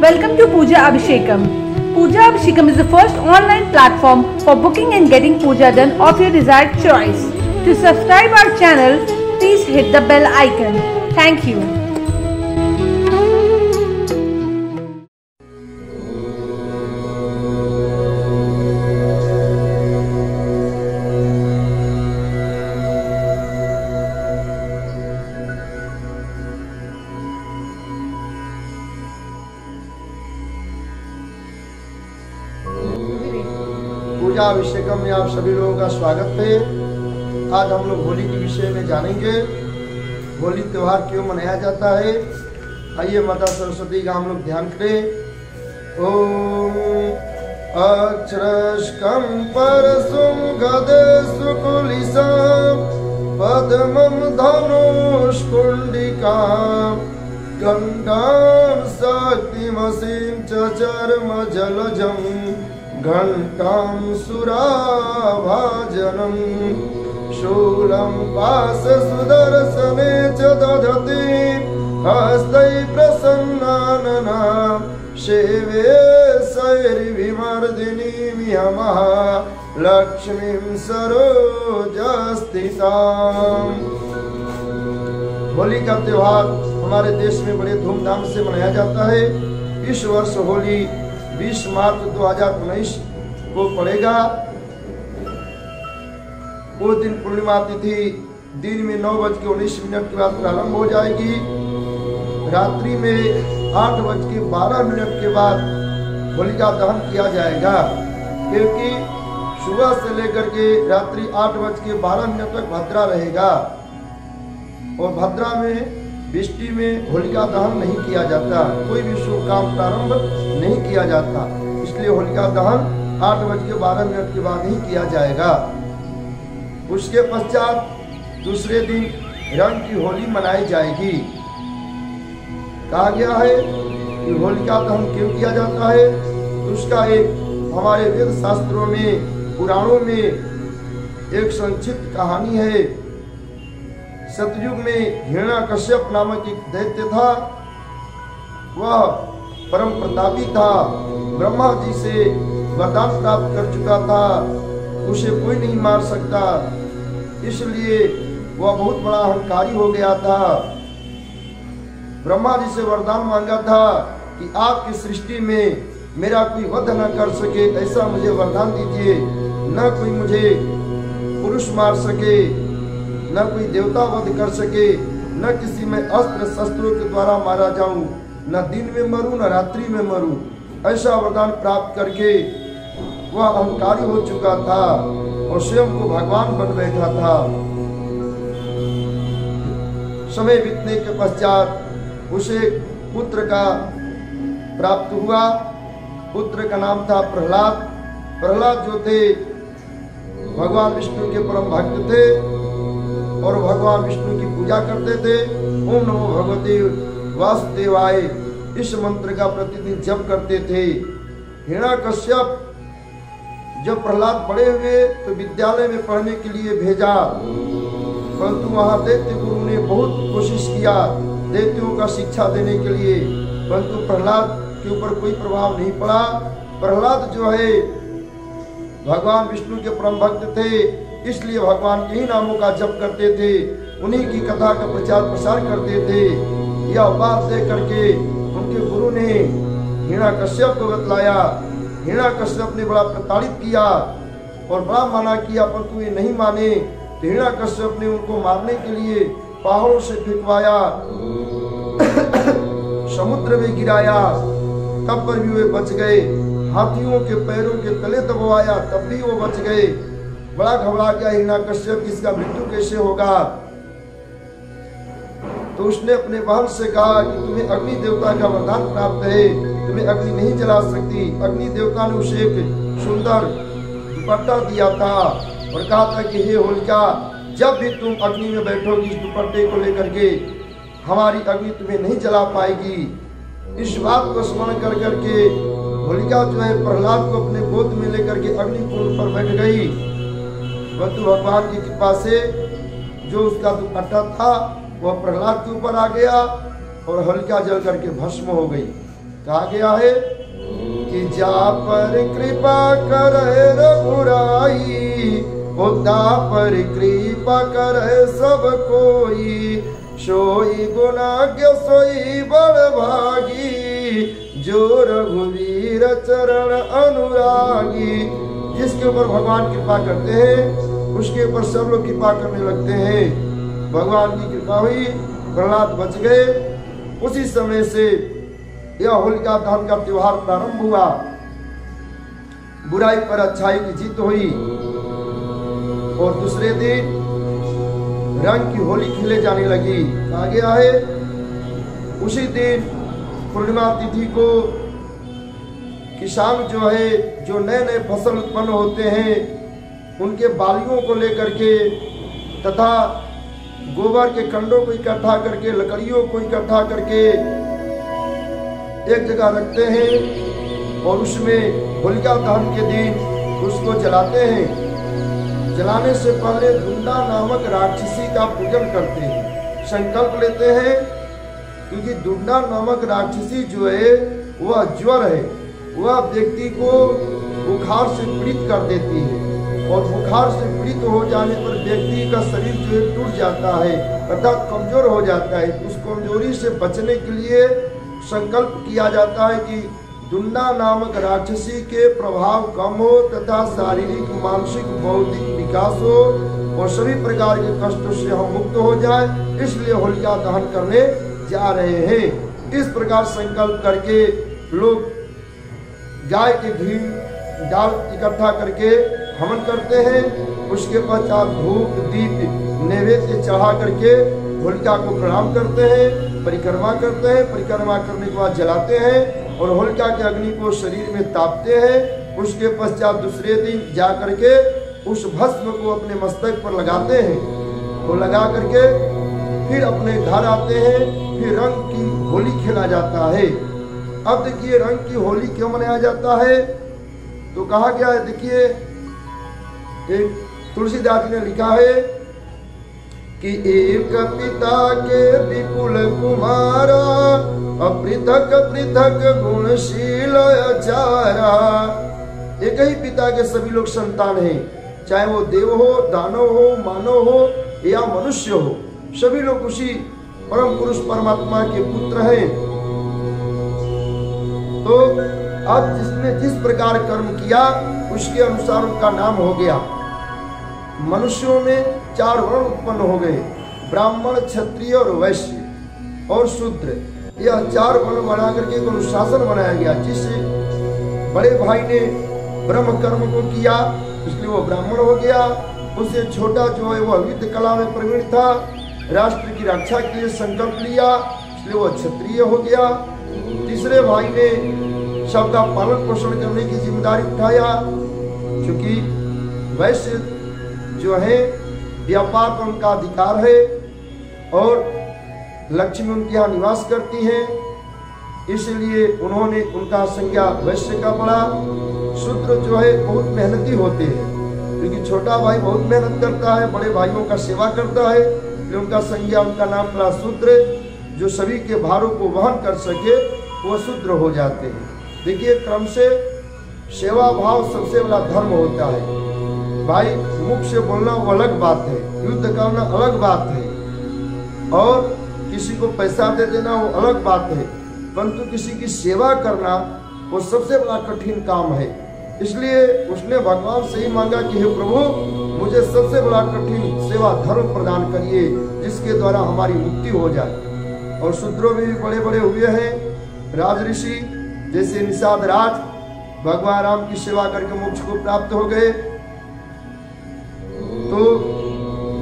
Welcome to Puja Abhishekam. Puja Abhishekam is the first online platform for booking and getting puja done of your desired choice. To subscribe our channel, please hit the bell icon. Thank you. पूजा अभिषेकम में आप सभी लोगों का स्वागत है। आज हम लोग होली के विषय में जानेंगे। होली त्योहार क्यों मनाया जाता है, आइए माता सरस्वती का हम लोग ध्यान करें। ओम अक्षरस्कं परशुं गदे सुकुलिसां पद्मं धनुष्कुण्डिकां गंगां शक्तिमसीं चर्म जलजं घंटां सुराभाजनं शूलं पाश सुदर्शने च दधति हस्तै प्रसन्नानना सेवे सैर्विमर्दिनीमिह लक्ष्मीं सरोजस्थिताम्। होली का त्योहार हमारे देश में बड़े धूमधाम से मनाया जाता है। इस वर्ष होली 20 मार्च 2019 को पड़ेगा। वो दिन पूर्णिमा तिथि दिन में 9:19 के बाद प्रारंभ हो जाएगी। रात्रि में 8:12 के बाद होलिका दहन किया जाएगा, क्योंकि सुबह से लेकर के रात्रि 8:12 तक भद्रा रहेगा और भद्रा में बिष्टि में होलिका दहन नहीं किया जाता, कोई भी शुभ काम प्रारंभ नहीं किया जाता। इसलिए होलिका दहन 8:12 के बाद ही किया जाएगा। उसके पश्चात दूसरे दिन रंग की होली मनाई जाएगी। कहा गया है कि होलिका दहन क्यों किया जाता है, तो उसका एक हमारे वेद शास्त्रों में पुराणों में एक संक्षिप्त कहानी है। सतयुग में हिरण्यकश्यप नामक एक दैत्य था। वह परम प्रतापी था, ब्रह्मा जी से वरदान प्राप्त कर चुका था, उसे कोई नहीं मार सकता। इसलिए वह बहुत बड़ा अहंकारी हो गया था। ब्रह्मा जी से वरदान मांगा था कि आपकी सृष्टि में मेरा कोई वध न कर सके, ऐसा मुझे वरदान दीजिए। न कोई मुझे पुरुष मार सके, न कोई देवता वध कर सके, न किसी में अस्त्र शस्त्रों के द्वारा मारा जाऊं, न दिन में मरूं न रात्रि में मरूं। ऐसा वरदान प्राप्त करके वह अहंकारी हो चुका था और स्वयं को भगवान बन बैठा था। समय बीतने के पश्चात उसे पुत्र का प्राप्त हुआ। पुत्र का नाम था प्रहलाद। प्रहलाद जो थे भगवान विष्णु के परम भक्त थे और भगवान विष्णु की पूजा करते थे। ओम नमो भगवते वासुदेवाय इस मंत्र का प्रतिदिन जप करते थे। हिरण्यकश्यप जब प्रहलाद बड़े हुए तो विद्यालय में पढ़ने के लिए भेजा, परंतु वहां दैत्य गुरु ने बहुत कोशिश किया दैत्यों का शिक्षा देने के लिए, परंतु प्रहलाद के ऊपर कोई प्रभाव नहीं पड़ा। प्रहलाद जो है भगवान विष्णु के परम भक्त थे, इसलिए भगवान के ही नामों का जप करते थे, उन्हीं की कथा का प्रचार प्रसार करते थे। यह बात देख करके उनके गुरु ने हिरण्यकश्यप को बतलाया। हिरण्यकश्यप ने बड़ा प्रताड़ित किया और बड़ा मना किया, परंतु ये नहीं माने। तो हिरण्यकश्यप ने उनको मारने के लिए पहाड़ों से फेंकवाया, समुद्र में गिराया, तब पर भी वे बच गए। हाथियों के पैरों के तले दबवाया, तब भी वो बच गए। बड़ा घबरा गया हिरण्यकश्यप, इसका मृत्यु कैसे होगा। तो उसने अपने बहन से कहा कि तुम्हें अग्नि देवता का वरदान प्राप्त है, तुम्हें अग्नि नहीं जला सकती। अग्नि देवता ने उसे एक सुंदर दुपट्टा दिया था और कहा था कि हे होलिका, जब भी तुम अग्नि में बैठोगी इस दुपट्टे को लेकर के हमारी अग्नि तुम्हें नहीं जला पाएगी। इस बात को स्मरण कर करके होलिका जो है प्रहलाद को अपने गोद में लेकर के अग्निकुंड पर बैठ गई। परंतु भगवान की कृपा से जो उसका दुपट्टा था वह प्रहलाद के ऊपर आ गया और होलिका जल करके भस्म हो गई। कहा गया है कि जा पर कृपा करे रघुराई, होता पर कृपा करे सब कोई, सोई गुणाज्ञ सोई बड़भागी, जो रघुवीर चरण अनुरागी। जिसके ऊपर भगवान कृपा करते हैं उसके ऊपर सब लोग कृपा करने लगते हैं। भगवान की कृपा हुई, प्रहलाद बच गए। उसी समय से यह होलिका दहन का त्योहार प्रारंभ हुआ। बुराई पर अच्छाई की जीत हुई और दूसरे दिन रंग की होली खेले जाने लगी। कहा गया है उसी दिन पूर्णिमा तिथि को किसान जो है, जो नए नए फसल उत्पन्न होते हैं उनके बालियों को लेकर के तथा गोबर के कंडों को इकट्ठा करके, लकड़ियों को इकट्ठा करके एक जगह रखते हैं और उसमें होलिका दहन के दिन उसको जलाते हैं। जलाने से पहले दुंडा नामक राक्षसी का पूजन करते हैं, संकल्प लेते हैं, क्योंकि दुंडा नामक राक्षसी जो है वह ज्वर है, वह व्यक्ति को बुखार से पीड़ित कर देती है और बुखार से पीड़ित हो जाने पर व्यक्ति का शरीर जो है टूट जाता है अर्थात कमजोर हो जाता है। उस कमजोरी से बचने के लिए संकल्प किया जाता है कि दुंडा नामक राक्षसी के प्रभाव कम हो तथा शारीरिक मानसिक बौद्धिक विकास हो और सभी प्रकार के कष्टों से हम मुक्त हो जाए, इसलिए होलिका दहन करने जा रहे हैं। इस प्रकार संकल्प करके लोग गाय के घी डाल इकट्ठा करके हवन करते हैं। उसके पश्चात धूप दीप नैवेद्य चढ़ा करके होलिका को प्रणाम करते हैं, परिक्रमा करते हैं। परिक्रमा करने के बाद जलाते हैं और होलिका के अग्नि को शरीर में तापते हैं। उसके पश्चात दूसरे दिन जा करके उस भस्म को अपने मस्तक पर लगाते हैं। तो लगा करके फिर अपने घर आते हैं। फिर रंग की होली खेला जाता है। अब देखिए रंग की होली क्यों मनाया जाता है, तो कहा गया है, देखिए एक तुलसीदास जी ने लिखा है कि एक पिता के विपुल कुमारा, अपृथक पृथक गुणशील अचारा। एक ही पिता के सभी लोग संतान हैं, चाहे वो देव हो, दानव हो, मानव हो या मनुष्य हो, सभी लोग उसी परम पुरुष परमात्मा के पुत्र हैं। तो अब जिसने जिस प्रकार कर्म किया उसके अनुसार उनका नाम हो गया। मनुष्यों में 4 वर्ण उत्पन्न हो गए, ब्राह्मण, क्षत्रिय और वैश्य और शूद्र। यह 4 वर्ण बना करके एक अनुशासन बनाया गया। जिस बड़े भाई ने ब्रह्म कर्म को किया इसलिए वो ब्राह्मण हो गया। उससे छोटा जो है वो विद्य कला में प्रवीण था, राष्ट्र की रक्षा के लिए संकल्प लिया इसलिए वो क्षत्रिय हो गया। तीसरे भाई ने सबका पालन पोषण करने की जिम्मेदारी उठाया, क्योंकि वैश्य जो है व्यापार पर उनका अधिकार है और लक्ष्मी उनके यहाँ निवास करती हैं, इसलिए उन्होंने उनका संज्ञा वैश्य का पड़ा। शूद्र जो है बहुत मेहनती होते हैं, क्योंकि छोटा भाई बहुत मेहनत करता है, बड़े भाइयों का सेवा करता है, इसलिए उनका संज्ञा, उनका नाम पड़ा शूद्र। जो सभी के भारों को वहन कर सके वो शूद्र हो जाते हैं। देखिए क्रम से सेवा भाव सबसे बड़ा धर्म होता है। भाई मुख से बोलना वो अलग बात है, युद्ध करना अलग बात है, और किसी को पैसा दे देना वो अलग बात है, परंतु किसी की सेवा करना वो सबसे बड़ा कठिन काम है। इसलिए उसने भगवान से ही मांगा कि हे प्रभु मुझे सबसे बड़ा कठिन सेवा धर्म प्रदान करिए जिसके द्वारा हमारी मुक्ति हो जाए। और शूद्रों में भी बड़े बड़े हुए हैं राज ऋषि, जैसे निषाद राज भगवान राम की सेवा करके मोक्ष को प्राप्त हो गए। तो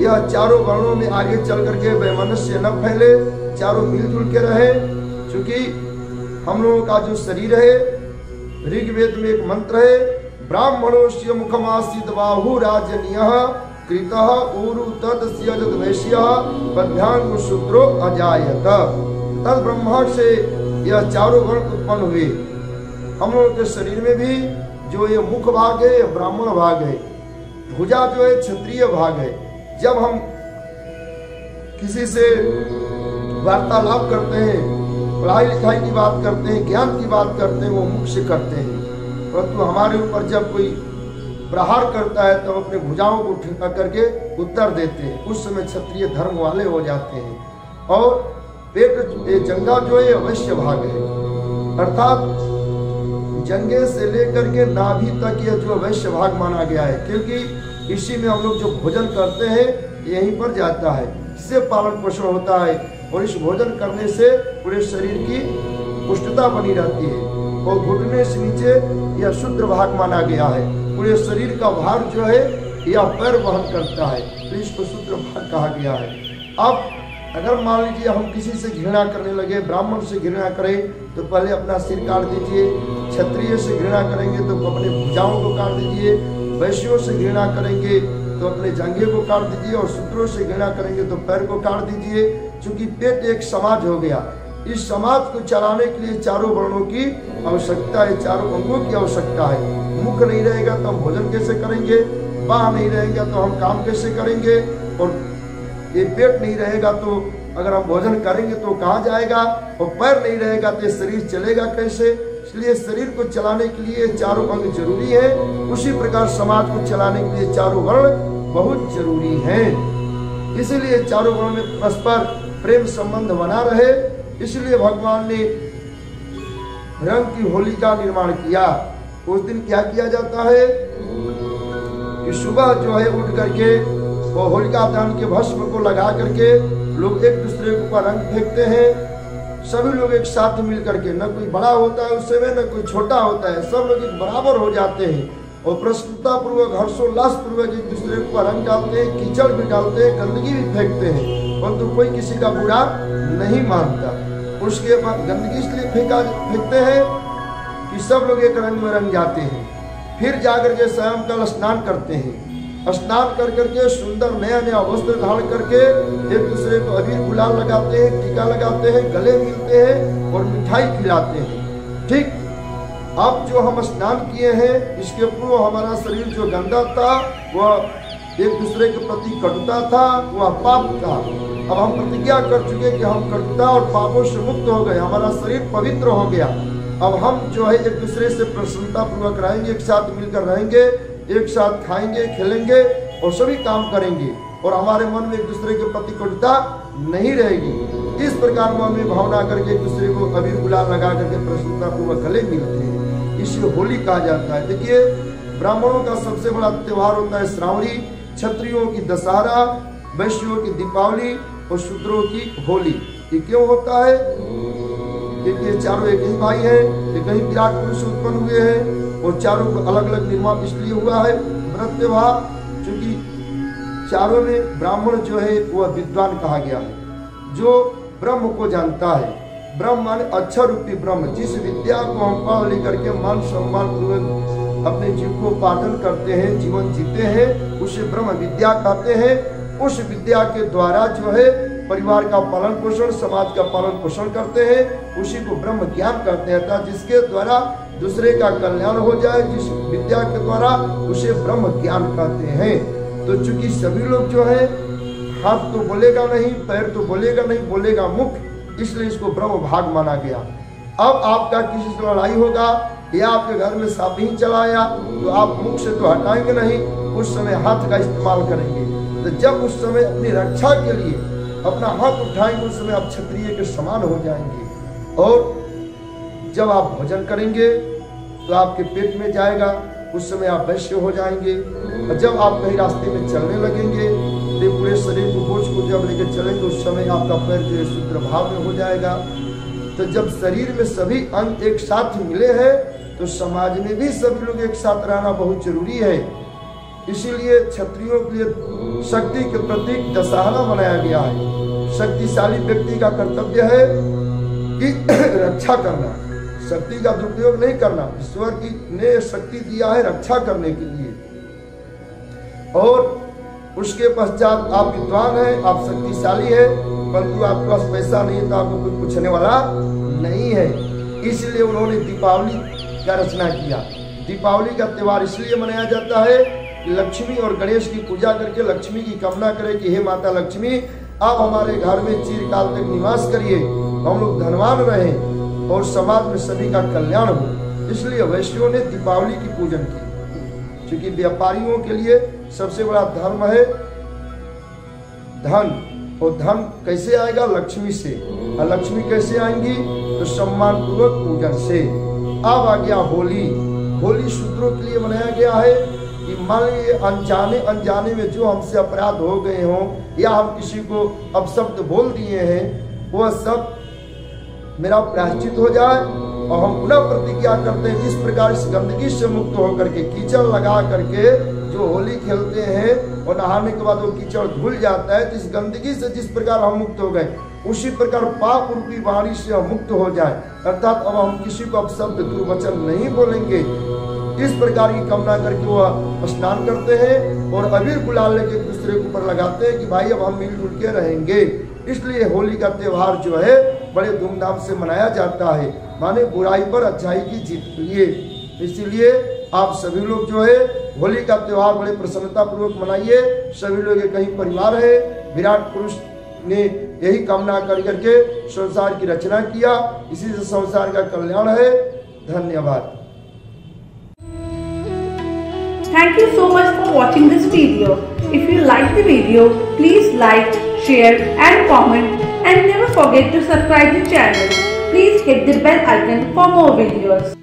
यह 4 वर्णों में आगे चल करके वैमनस्य न फैले, चारों मिलजुल के रहे। क्योंकि हम लोगों का जो शरीर है, ऋग्वेद में एक मंत्र है, ब्राह्मणोस्य मुखमासीत बाहु राजनीयः कृतः ऊरु तदस्यजत वैश्यः पद्भ्यांग शूद्रो अजायत। तद ब्रह्मा से यह 4 वर्ण उत्पन्न हुए। हम लोगों के शरीर में भी जो ये मुख भाग है ब्राह्मण भाग है, भुजा जो है क्षत्रिय भाग है। जब हम किसी से वार्तालाप करते हैं पढ़ाई लिखाई की बात करते हैं, ज्ञान की बात करते हैं, वो मुख से करते हैं। परंतु हमारे ऊपर जब कोई प्रहार करता है तो अपने भुजाओं को ठिका करके उत्तर देते हैं। उस समय क्षत्रिय धर्म वाले हो जाते हैं। और पेट जंगा जो है अवश्य भाग है, अर्थात जंगे से लेकर के नाभि तक यह जो अवश्य भाग माना गया है, क्योंकि इसी में हम लोग जो भोजन करते हैं यहीं पर जाता है, इससे पालन पोषण होता है और इस भोजन करने से पूरे शरीर की पुष्टता बनी रहती है। और घुटने से नीचे यह शुद्र भाग माना गया है, पूरे शरीर का भार जो है यह पैर वहन करता है, तो इसको शुद्र भाग कहा गया है। अब अगर मान लीजिए हम किसी से घृणा करने लगे, ब्राह्मण से घृणा करें तो पहले अपना सिर काट दीजिए, क्षत्रिय से घृणा करेंगे तो अपने भुजाओं को काट दीजिए, वैश्यों से घृणा करेंगे तो अपने जंघे को काट दीजिए और शूद्रों से घृणा करेंगे तो पैर को काट दीजिए। चूंकि पेट एक समाज हो गया, इस समाज को चलाने के लिए चारों वर्णों की आवश्यकता है, चारों अंगों की आवश्यकता है। मुख नहीं रहेगा तो हम भोजन कैसे करेंगे, बाह नहीं रहेगा तो हम काम कैसे करेंगे, और ये पेट नहीं रहेगा तो अगर हम भोजन करेंगे तो कहाँ जाएगा, और पैर नहीं रहेगा तो शरीर चलेगा कैसे। इसलिए शरीर को चलाने के लिए चारों अंग जरूरी है, उसी प्रकार समाज को चलाने के लिए चारों वर्ण बहुत जरूरी है। इसीलिए चारों वर्णों में परस्पर प्रेम संबंध बना रहे, इसलिए भगवान ने रंग की होली का निर्माण किया। उस दिन क्या किया जाता है कि सुबह जो है उठ करके वो होलिका दहन के भस्म को लगा करके लोग एक दूसरे के ऊपर रंग फेंकते हैं। सभी लोग एक साथ मिल करके, न कोई बड़ा होता है उस समय, न कोई छोटा होता है, सब लोग एक बराबर हो जाते हैं और प्रसन्नता पूर्वक हर्षोल्लास पूर्वक एक दूसरे के ऊपर रंग डालते हैं, कीचड़ भी डालते हैं, गंदगी भी फेंकते हैं, परंतु कोई किसी का बुरा नहीं मानता। उसके बाद गंदगी इसलिए फेंकते हैं कि सब लोग एक रंग में रंग जाते हैं। फिर जाकर के सायंकाल स्नान करते हैं, स्नान कर करके सुंदर नया नया वस्त्र धारण करके एक दूसरे को अबीर गुलाल लगाते हैं, टीका लगाते हैं, गले मिलते हैं और मिठाई खिलाते हैं। ठीक, अब जो हम स्नान किए हैं इसके पूर्व हमारा शरीर जो गंदा था, वह एक दूसरे के प्रति कटुता था, वह पाप था। अब हम प्रतिज्ञा कर चुके कि हम कटुता और पापों से मुक्त हो गए, हमारा शरीर पवित्र हो गया। अब हम जो है एक दूसरे से प्रसन्नता पूर्वक रहेंगे, एक साथ मिलकर रहेंगे, एक साथ खाएंगे, खेलेंगे और सभी काम करेंगे, और हमारे मन में एक दूसरे के प्रति कटुता नहीं रहेगी। इस प्रकार मन में भावना करके एक दूसरे को अबीर गुलाल लगा करके प्रसन्नता पूर्वक गले मिलते हैं, इसे होली कहा जाता है। देखिए, ब्राह्मणों का सबसे बड़ा त्योहार होता है श्रावणी, क्षत्रियों की दशहरा, वैश्यों की दीपावली और शूद्रों की होली। ये क्यों होता है? क्योंकि चारों एक ही भाई है, ये कहीं विराट पुरुष उत्पन्न हुए हैं और चारों को अलग अलग निर्माण इसलिए हुआ है व्रत त्योहार, क्योंकि चारों में ब्राह्मण जो है वह विद्वान कहा गया है, जो ब्रह्म को जानता है। ब्रह्म माने अक्षर रूपी ब्रह्म, जिस विद्या को हम पढ़ लिख करके मान सम्मान पूर्वक अपने जीव को पालन करते हैं, जीवन जीते हैं, उसे ब्रह्म विद्या कहते हैं। उस विद्या के द्वारा जो है परिवार का पालन पोषण, समाज का पालन पोषण करते हैं, उसी को ब्रह्म ज्ञान कहते हैं। अर्थात जिसके द्वारा दूसरे का कल्याण हो जाए, जिस विद्या के द्वारा उसे ब्रह्म ज्ञान कहते हैं। तो चूंकि सभी लोग जो है हाथ तो बोलेगा नहीं, पैर तो बोलेगा नहीं, बोलेगा मुख, इसलिए इसको ब्रह्म भाग माना गया। अब आपका किसी से लड़ाई होगा या आपके घर में सांप ही चलाया तो आप मुख से तो हटाएंगे नहीं, उस समय हाथ का इस्तेमाल करेंगे। तो जब उस समय अपनी रक्षा के लिए अपना हाथ उठाएंगे, उस समय आप क्षत्रिय के समान हो जाएंगे। और जब आप भोजन करेंगे तो आपके पेट में जाएगा, उस समय आप वैश्य हो जाएंगे। और जब आप कहीं रास्ते में चलने लगेंगे तो पूरे शरीर को बोझ को जब लेकर चलेंगे, उस समय आपका पैर जो शूद्र भाव में हो जाएगा। तो जब शरीर में सभी अंग एक साथ मिले हैं तो समाज में भी सभी लोग एक साथ रहना बहुत जरूरी है। इसीलिए क्षत्रियों के लिए शक्ति के प्रतीक दशहरा बनाया गया है। शक्तिशाली व्यक्ति का कर्तव्य है कि रक्षा करना, शक्ति का दुरुपयोग नहीं करना। ईश्वर की ने शक्ति दिया है रक्षा करने के लिए। और उसके पश्चात आप विद्वान हैं, आप शक्तिशाली हैं, परंतु आपके पास पैसा नहीं है तो आपको कुछ पूछने वाला नहीं है। इसलिए उन्होंने दीपावली का रचना किया। दीपावली का त्योहार इसलिए मनाया जाता है कि लक्ष्मी और गणेश की पूजा करके लक्ष्मी की कामना करें कि हे माता लक्ष्मी, आप हमारे घर में चिरकाल तक निवास करिए हम लोग धनवान रहें और समाज में सभी का कल्याण हो। इसलिए वैश्यों ने दीपावली की पूजन की, क्योंकि व्यापारियों के लिए सबसे बड़ा धर्म है धन, और धन कैसे आएगा? लक्ष्मी से। और लक्ष्मी कैसे आएंगी? तो सम्मान पूर्वक पूजन से। अब आ गया होली। होली शूद्रों के लिए बनाया गया है कि मान लीजिए अनजाने में जो हमसे अपराध हो गए हों, या हम किसी को अपशब्द बोल दिए हैं, वह सब मेरा प्रायश्चित हो जाए और हम पुनः प्रतिज्ञा करते हैं जिस प्रकार इस गंदगी से मुक्त होकर के, कीचड़ लगा करके जो होली खेलते हैं और नहाने के बाद वो कीचड़ धुल जाता है, इस गंदगी से जिस प्रकार हम मुक्त हो गए, उसी प्रकार पाप रूपी वाणी से हम मुक्त हो जाए। अर्थात अब हम किसी को अपशब्द दुर्वचन नहीं बोलेंगे। इस प्रकार की कामना करके वह स्नान करते हैं और अबीर गुलाल लेके एक दूसरे के ऊपर लगाते हैं कि भाई अब हम मिलजुल के रहेंगे। इसलिए होली का त्योहार जो है बड़े धूमधाम से मनाया जाता है, माने बुराई पर अच्छाई की जीत के लिए। इसीलिए आप सभी लोग जो है होली का त्योहार बड़े प्रसन्नता पूर्वक मनाइए। सभी लोग एक ही परिवार है। विराट पुरुष ने यही कामना कर करके संसार की रचना किया, इसी से संसार का कल्याण है। धन्यवाद। Thank you so much for watching this video. If you like the video, please like, share and comment, and never forget to subscribe the channel. Please hit the bell icon for more videos.